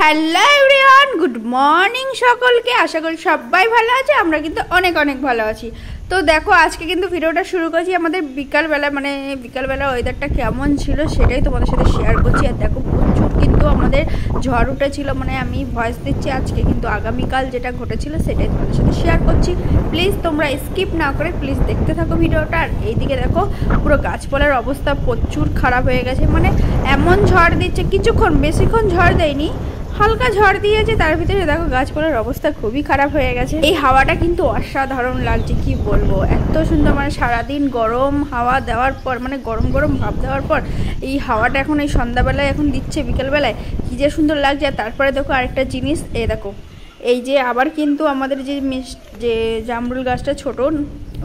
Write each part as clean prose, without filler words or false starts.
Hello everyone, good morning সকলকে। আশা করি সবাই ভালো আছে, আমরা কিন্তু অনেক অনেক ভালো আছি। তো দেখো আজকে কিন্তু ভিডিওটা শুরু করছি আমাদের বিকালবেলা, মানে বিকালবেলা ওয়েদারটা কেমন ছিল সেটাই তোমাদের সাথে শেয়ার করছি। আর দেখো প্রচুর কিন্তু আমাদের ঝড় উঠেছিল, মানে আমি ভয়েস দিচ্ছি আজকে, কিন্তু আগামীকাল যেটা ঘটেছিল সেটাই তোমাদের সাথে শেয়ার করছি। প্লিজ তোমরা স্কিপ না করে প্লিজ দেখতে থাকো ভিডিওটা। আর এইদিকে দেখো পুরো গাছপালার অবস্থা প্রচুর খারাপ হয়ে গেছে, মানে এমন ঝড় দিচ্ছে, কিছুক্ষণ বেশিক্ষণ ঝড় দেয়নি, হালকা ঝড় দিয়েছে, তার ভিতরে দেখো গাছপালার অবস্থা খুবই খারাপ হয়ে গেছে। এই হাওয়াটা কিন্তু অসাধারণ লাগছে, কি বলবো, এত সুন্দর। মানে সারাদিন গরম হাওয়া দেওয়ার পর, মানে গরম গরম ভাব দেওয়ার পর এই হাওয়াটা এখন এই সন্ধ্যাবেলায় এখন দিচ্ছে, বিকেলবেলায় কি যে সুন্দর লাগছে। আর তারপরে দেখো আরেকটা জিনিস, দেখো এই যে আবার কিন্তু আমাদের যে জামরুল গাছটা ছোট,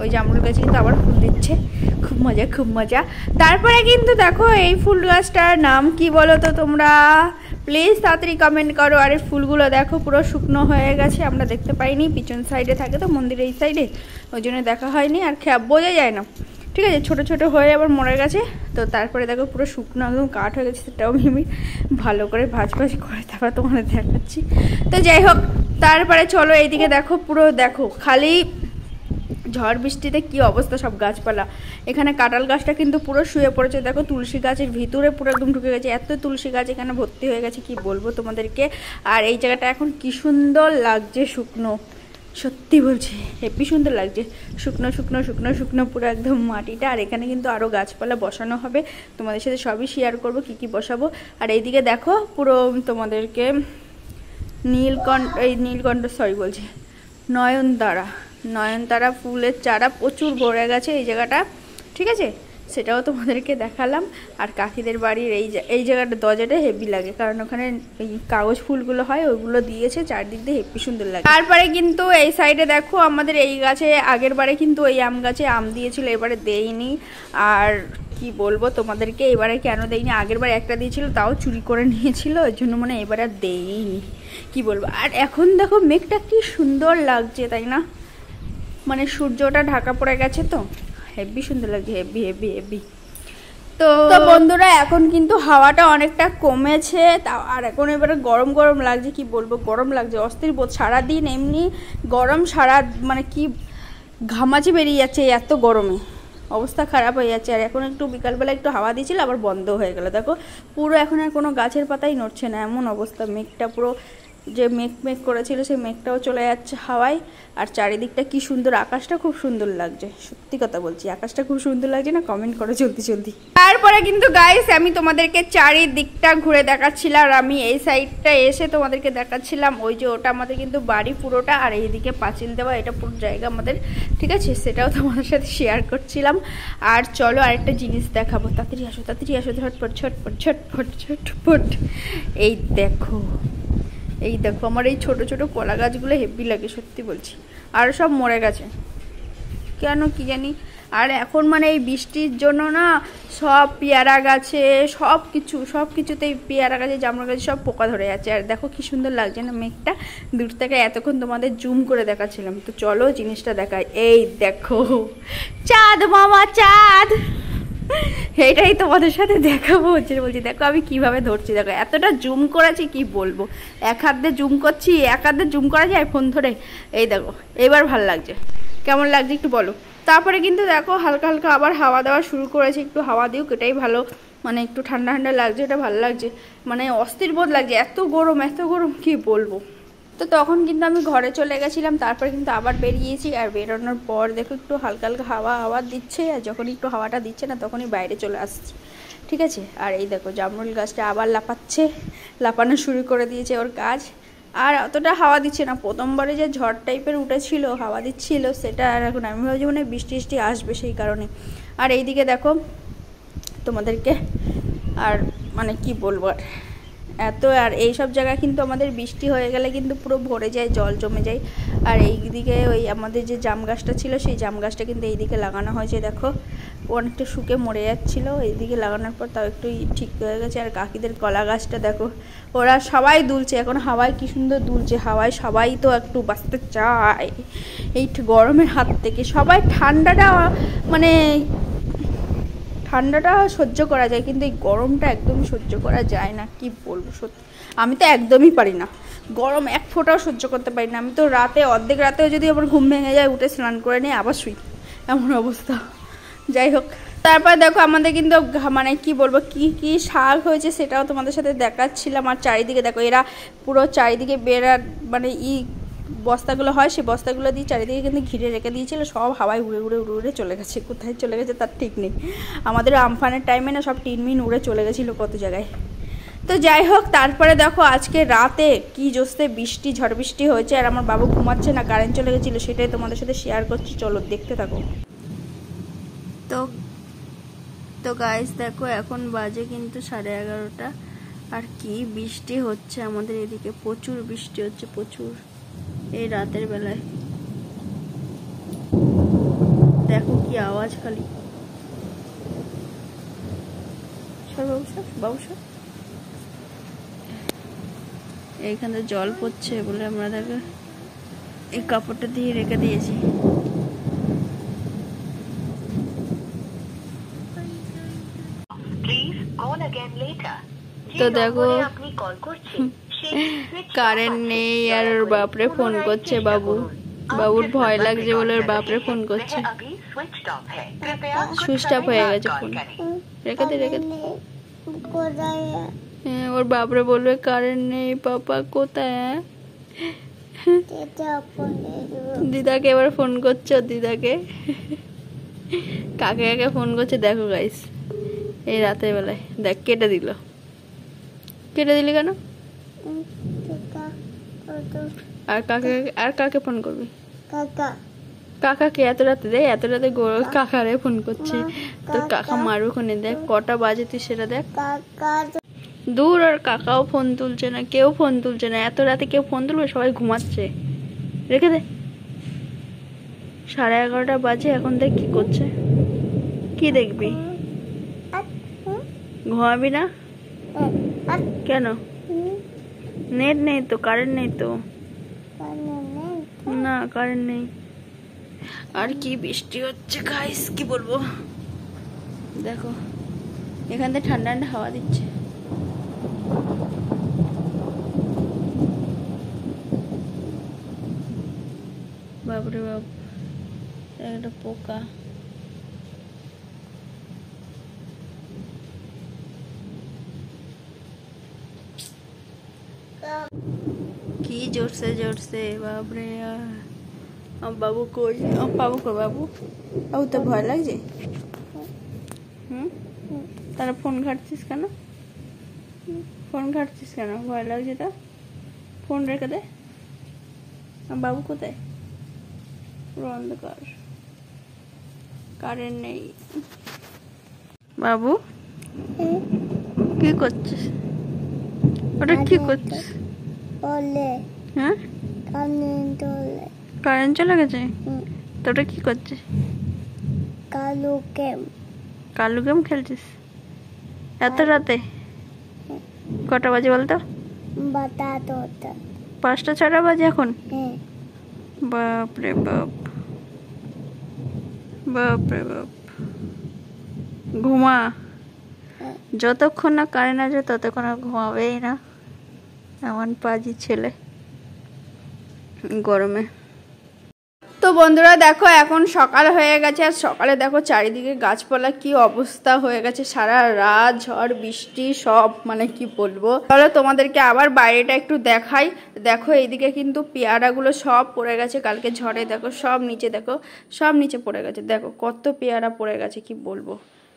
ওই জামরুল গাছ কিন্তু আবার ফুল দিচ্ছে, খুব মজা খুব মজা। তারপরে কিন্তু দেখো এই ফুল গাছটার নাম কি বলো তো তোমরা, প্লিজ তাড়াতাড়ি কমেন্ট করো। আর এই ফুলগুলো দেখো পুরো শুকনো হয়ে গেছে, আমরা দেখতে পাইনি, পিছন সাইডে থাকে তো মন্দিরের এই সাইডে, ওই জন্য দেখা হয়নি আর বোঝা যায় না, ঠিক আছে। ছোট ছোট হয়ে আবার মরে গেছে। তো তারপরে দেখো পুরো শুকনো একদম কাঠ হয়ে গেছে, সেটাও আমি ভালো করে ভাজ করে তারপর তোমাদের দেখাচ্ছি। তো যাই হোক, তারপরে চলো এইদিকে দেখো পুরো দেখো খালি ঝড় বৃষ্টিতে কি অবস্থা সব গাছপালা। এখানে কাঁঠাল গাছটা কিন্তু পুরো শুয়ে পড়েছে, দেখো তুলসী গাছের ভিতরে পুরো একদম ঢুকে গেছে, এত তুলসী গাছ এখানে ভর্তি হয়ে গেছে, কি বলবো তোমাদেরকে। আর এই জায়গাটা এখন কি সুন্দর লাগছে শুকনো, সত্যি বলছি হেবি সুন্দর লাগছে, শুকনো শুকনো শুকনো শুকনো পুরো একদম মাটিটা। আর এখানে কিন্তু আরও গাছপালা বসানো হবে, তোমাদের সাথে সবই শেয়ার করবো কি কি বসাবো। আর এইদিকে দেখো পুরো তোমাদেরকে নয়নতারা ফুলের চারা প্রচুর ভরে গেছে এই জায়গাটা, ঠিক আছে, সেটাও তোমাদেরকে দেখালাম। আর কাকিদের বাড়ির এই জায়গাটা দরজাটা হেভি লাগে, কারণ ওখানে এই কাগজ ফুলগুলো হয়, ওইগুলো দিয়েছে চারদিক দিয়ে, হেভি সুন্দর লাগে। তারপরে কিন্তু এই সাইডে দেখো আমাদের এই গাছে আগের বারে কিন্তু এই আম গাছে আম দিয়েছিল, এবারে দেয়নি। আর কি বলবো তোমাদেরকে, এবারে কেন দেয়নি, আগের বার একটা দিয়েছিল তাও চুরি করে নিয়েছিল, ওই জন্য মানে এবারে আর দেয়নি, কি বলবো। আর এখন দেখো মেঘটা কি সুন্দর লাগছে, তাই না, মানে সূর্যটা ঢাকা পড়ে গেছে, তো হেভি সুন্দর লাগছে, হেভি হেভি হেভি। তো বন্ধুরা এখন কিন্তু হাওয়াটা অনেকটা কমেছে, তাও আর এখন এবারে গরম গরম লাগছে, কি বলবো, গরম লাগছে অস্থির বোধ। সারাদিন এমনি গরম, মানে কি ঘামাচি বেরিয়ে যাচ্ছে এত গরমে, অবস্থা খারাপ হয়ে যাচ্ছে। আর এখন একটু বিকালবেলা একটু হাওয়া দিয়েছিল, আবার বন্ধ হয়ে গেল, দেখো পুরো এখন আর কোনো গাছের পাতাই নড়ছে না, এমন অবস্থা। মেঘটা পুরো যে মেঘ করেছিল সেই মেঘটাও চলে যাচ্ছে হাওয়ায়। আর চারিদিকটা কি সুন্দর, আকাশটা খুব সুন্দর লাগছে, সত্যি কথা বলছি, আকাশটা খুব সুন্দর লাগছে না, কমেন্ট করো জলদি জলদি। তারপরে কিন্তু গাইস আমি তোমাদেরকে চারিদিকটা ঘুরে দেখাচ্ছিলাম, আর আমি এই সাইডটা এসে তোমাদেরকে দেখাচ্ছিলাম, ওই যে ওটা আমাদের কিন্তু বাড়ি পুরোটা, আর এইদিকে পাঁচিল দেওয়া, এটা পুরো জায়গা আমাদের, ঠিক আছে, সেটাও তোমাদের সাথে শেয়ার করছিলাম। আর চলো আরেকটা জিনিস দেখাবো, তাড়াতাড়ি আসো ঝটপট ঝটপট ঝটপট ঝটপট। এই দেখো আমার এই ছোট ছোট কলা গাছগুলো হেভি লাগে, সত্যি বলছি, আর সব মরে গেছে কেন কি জানি। আর এখন মানে এই বৃষ্টির জন্য না সব পেয়ারা গাছে সব কিছুতেই পেয়ারা গাছে জামরুল গাছে সব পোকা ধরে যাচ্ছে। আর দেখো কি সুন্দর লাগছে না মেঘটা, দূর থেকে এতক্ষণ তোমাদের জুম করে দেখাচ্ছিলাম। তো চলো জিনিসটা দেখাই, এই দেখো চাঁদ মামা চাঁদ, এইটাই তোমাদের সাথে দেখাবো হচ্ছে, বলছি দেখো আমি কিভাবে ধরছি, দেখো এতটা জুম করেছি কি বলবো, এক হাত দিয়ে জুম করছি, এক হাত দিয়ে জুম করা যায় ফোন ধরে। এই দেখো এবার ভাল লাগছে, কেমন লাগছে একটু বলো। তারপরে কিন্তু দেখো হালকা হালকা আবার হাওয়া দেওয়া শুরু করেছে, একটু হাওয়া দিউক এটাই ভালো, মানে একটু ঠান্ডা ঠান্ডা লাগছে, এটা ভালো লাগছে, মানে অস্থির বোধ লাগছে, এত গরম কি বলবো। তো তখন কিন্তু আমি ঘরে চলে গেছিলাম, তারপরে কিন্তু আবার বেরিয়েছি। আর বেরোনোর পর দেখো একটু হালকা হালকা হাওয়া দিচ্ছে, আর যখন একটু হাওয়াটা দিচ্ছে না তখনই বাইরে চলে আসছি, ঠিক আছে। আর এই দেখো জামরুল গাছটা আবার লাপানো শুরু করে দিয়েছে ওর কাজ, আর অতটা হাওয়া দিচ্ছে না, প্রথমবারে যে ঝড় টাইপের উঠেছিল হাওয়া দিচ্ছিল সেটা আর এখন আমি ভাবছি মানে বৃষ্টি আসবে সেই কারণে। আর এইদিকে দেখো তোমাদেরকে আর মানে কি বলবো আর এই সব জায়গায় কিন্তু আমাদের বৃষ্টি হয়ে গেলে কিন্তু পুরো ভরে যায়, জল জমে যায়। আর এইদিকে ওই আমাদের যে জাম গাছটা ছিল সেই জাম গাছটা কিন্তু এইদিকে লাগানো হয়েছে, দেখো অনেকটা শুকে মরে যাচ্ছিলো, এইদিকে লাগানোর পর তাও একটু ঠিক হয়ে গেছে। আর কাকিদের কলা গাছটা দেখো ওরা সবাই দুলছে, এখন হাওয়ায় কি সুন্দর দুলছে, হাওয়ায় সবাই তো একটু বাঁচতে চায় এই গরমের হাত থেকে, সবাই ঠান্ডাটা সহ্য করা যায়, কিন্তু এই গরমটা একদমই সহ্য করা যায় না, কি বলবো সত্যি। আমি তো একদমই পারি না, গরম এক ফোঁটাও সহ্য করতে পারি না। আমি তো রাতে অর্ধেক রাতেও যদি আবার ঘুম ভেঙে যায় উঠে স্নান করে নিয়ে আবার শুই, এমন অবস্থা। যাই হোক, তারপর দেখো আমাদের কিন্তু মানে কি বলবো কি কি শাক হয়েছে সেটাও তোমাদের সাথে দেখাচ্ছিলাম। আর চারিদিকে দেখো এরা পুরো চারিদিকে বেড়ার মানে বস্তাগুলো হয়, সেই বস্তাগুলো দিয়ে চারিদিকে কিন্তু ঘিরে রেখে দিয়েছিল, সব হাওয়ায় উড়ে উড়ে উড়ে উড়ে চলে গেছে, কোথায় চলে গেছে তার ঠিক নেই। আমাদের আমফানের টাইমে না সব টিনমিন উড়ে চলে গেছিলো কত জায়গায়। তো যাই হোক, তারপরে দেখো আজকে রাতে কি জোস্তে বৃষ্টি, ঝড় বৃষ্টি হয়েছে, আর আমার বাবু ঘুমাচ্ছে না, কারেন্ট চলে গেছিলো, সেটাই তোমাদের সাথে শেয়ার করছি, চলো দেখতে থাকো। তো গাইস দেখো এখন বাজে কিন্তু 11:30, আর কি বৃষ্টি হচ্ছে আমাদের এদিকে, প্রচুর বৃষ্টি হচ্ছে, প্রচুর, এই রাতের বেলায় দেখো কি আওয়াজ খালি। বাবু সব এইখানে জল পড়ছে বলে আমরা দেখো এই কাপড়টা দিয়ে রেখে দিয়েছি। তো দেখো কারেন্ট নেই আর ওর বাপরে ফোন করছে, বাবুর ভয় লাগছে বলে ওর বাপরে ফোন করছে, সুইচ অফ হয়ে গেছে ফোন, রেখে দে। হ্যাঁ, ওর বাপরে বলবে কারেন্ট নেই, পাপা কোথায়? দিদাকে এবার ফোন করছে, দিদাকে কাকে কাকে ফোন করছে দেখো গাইস এই রাতের বেলায়। দেখ কেটে দিলি কেন? আর কাকে ফোন করবি? কাকাকে এত রাতে দেখ, এত রাতে কাকারে ফোন করছি, তোর কাকা মারুখানে। দেখ কটা বাজে তুই সেটা দেখ। দূর, আর কাকাও ফোন তুলছে না, কেউ ফোন তুলছে না, এত রাতে কেউ ফোন তুলবে? সবাই ঘুমাচ্ছে, রেখে দে। 11:30 বাজে এখন, দেখ কি করছে। কি দেখবি? ঘুমাবি না কেন? নেট নেই তো, কারেন্ট নেই তো। না কারেন্ট নেই। আর কি বৃষ্টি হচ্ছে গাইস, কি বলবো। দেখো এখান থেকে ঠান্ডা ঠান্ডা হাওয়া দিচ্ছে। বাপরে বাপ, একটা পোকা। কি জোরসে জোরসে, বাপরে। বাবু কই? বাবু তো ভয় লাগছে। তারা ফোন ঘাটছিস কেন? ভয় লাগছে তো, ফোন রেখে দে। বাবু কোথায়? পুরো অন্ধকার, কারেন্ট নেই। বাবু কি করছিস? ওটা কি করছিস? হ্যাঁ, কারেন্ট চলে গেছে। তো ওটা কি করছিস? কালু গেম খেলছিস এত রাতে? কটা বাজে বলতো? 5টা 6টা বাজে এখন। বাপরে বাপ, ঘুমা। যতক্ষণ না কারেন্ট আছে ততক্ষণ আর ঘুমাবেই না, এমন পাজি ছেলে গরমে। তো বন্ধুরা দেখো এখন সকাল হয়ে গেছে, আর সকালে দেখো চারিদিকে গাছপালা কি অবস্থা হয়ে গেছে, সারা রাত ঝড় বৃষ্টি সব, মানে কি বলবো। তাহলে তোমাদেরকে আবার বাইরেটা একটু দেখাই। দেখো এইদিকে কিন্তু পেয়ারাগুলো সব পড়ে গেছে কালকে ঝড়ে, দেখো সব নিচে, দেখো সব নিচে পড়ে গেছে, দেখো কত পেয়ারা পড়ে গেছে, কি বলবো।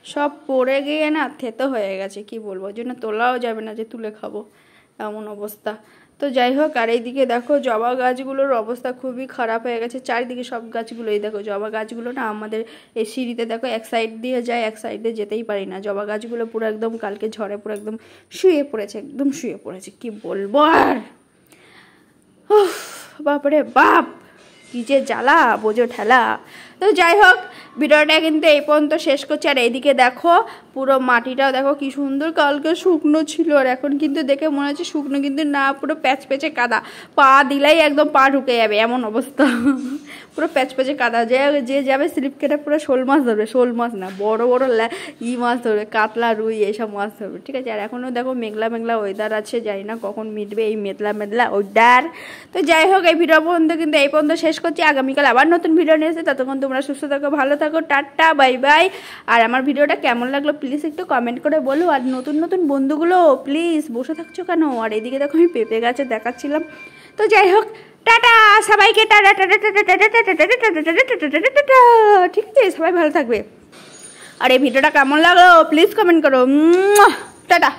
সব পড়ে গিয়ে না থেতো হয়ে গেছে, কি বলবো, ওই জন্য তোলাও যাবে না যে তুলে খাবো, এমন অবস্থা। তো যাই হোক, আর এইদিকে দেখো জবা গাছগুলোর অবস্থা খুবই খারাপ হয়ে গেছে, চারিদিকে সব গাছগুলোই দেখো। জবা গাছগুলো না আমাদের এই সিঁড়িতে দেখো এক সাইড দিয়ে যায়, এক সাইড দিয়ে যেতেই পারি না। জবা গাছগুলো পুরো একদম কালকে ঝড়ে পুরো একদম শুয়ে পড়েছে, কি বলবো আর। বাপরে বাপ, কি যে জ্বালা, বোঝো ঠেলা। তো যাই হোক ভিডিওটা কিন্তু এই পর্যন্ত শেষ করছি। আর এইদিকে দেখো পুরো মাটিটাও দেখো কি সুন্দর, কালকে শুকনো ছিল আর এখন কিন্তু দেখে মনে হচ্ছে শুকনো, কিন্তু না, পুরো প্যাচ প্যাচে কাদা, পা দিলেই একদম পা ঢুকে যাবে এমন অবস্থা। পুরো প্যাচ প্যাচে কাদা, যে যাবে স্লিপ কেটে পুরো শোল মাছ ধরবে, শোল মাছ না, বড় বড় মাছ ধরবে, কাতলা রুই এইসব মাছ ধরবে, ঠিক আছে। আর এখনও দেখো মেঘলা মেঘলা ওয়েদার আছে, জানি না কখন মিটবে এই মেঘলা মেঘলা ওয়েদার। তো যাই হোক এই ভিডিও পর্যন্ত কিন্তু এই পর্যন্ত শেষ করছি। আগামীকাল আবার নতুন ভিডিও নিয়ে এসে, ততক্ষণ তোমরা সুস্থ থাকো, ভালো থাকো, টাটা বাই বাই। আর আমার ভিডিওটা কেমন লাগলো প্লিজ একটু কমেন্ট করে বলো। আর নতুন নতুন বন্ধুগুলো প্লিজ বসে থাকছো কেন? আর এদিকে দেখো আমি পেঁপে গাছে দেখাচ্ছিলাম। তো যাই হোক টাটা সবাইকে, tata tata tata tata tata tata tata tata, ঠিক আছে, সবাই ভালো থাকবে। আর এই ভিডিওটা কেমন লাগলো প্লিজ কমেন্ট করো। টাটা।